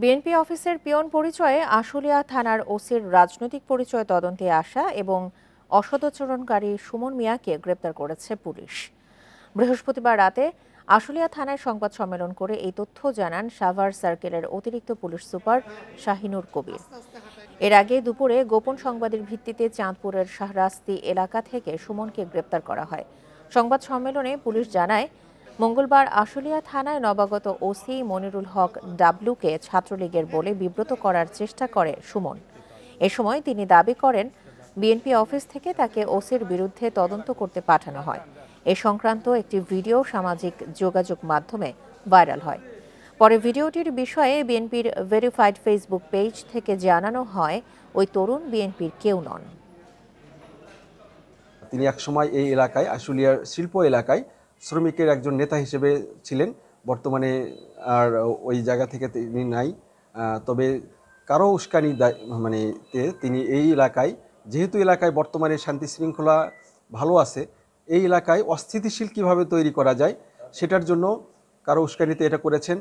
BNP অফিসের peon পরিচয়ে আশুলিয়া থানার ওসির রাজনৈতিক পরিচয় তদন্তে আসা এবং অসদাচরণকারী সুমন মিয়াকে গ্রেপ্তার করেছে পুলিশ। বৃহস্পতিবার রাতে আশুলিয়া থানায় সংবাদ সম্মেলন করে এই তথ্য জানান সাভার সার্কেলের অতিরিক্ত পুলিশ সুপার শাহিনুর কবির। এর আগে দুপুরে গোপন সংবাদের ভিত্তিতে চাঁদপুরের শাহরাস্তি এলাকা থেকে সুমনকে গ্রেপ্তার করা হয়। সংবাদ সম্মেলনে পুলিশ জানায়, মঙ্গলবার আশুলিয়া থানায় নবাগত ওসি মনিরুল হক ডাবলুকে ছাত্রলীগের বলে বিব্রত করার চেষ্টা করে সুমন। এ সময় তিনি দাবি করেন, বিএনপি অফিস থেকে তাকে ওসির বিরুদ্ধে তদন্ত করতে পাঠানো হয়। এ সংক্রান্ত একটি ভিডিও সামাজিক যোগাযোগ মাধ্যমে ভাইরাল হয়। পরে ভিডিওটির বিষয়ে বিএনপির ভেরিফাইড ফেসবুক পেজ থেকে জানানো হয়, ওই তরুণ বিএনপির কেউ নন। তিনি একসময় এই এলাকায় আশুলিয়ার শিল্প এলাকায় শ্রমিকের একজন নেতা হিসেবে ছিলেন। বর্তমানে আর ওই জায়গা থেকে তিনি নাই। তবে কারো উস্কানি তিনি এই এলাকায়, যেহেতু এলাকায় বর্তমানে শান্তি শৃঙ্খলা ভালো আছে, এই এলাকায় অস্থিতিশীল কিভাবে তৈরি করা যায় সেটার জন্য কারো উস্কানিতে এটা করেছেন।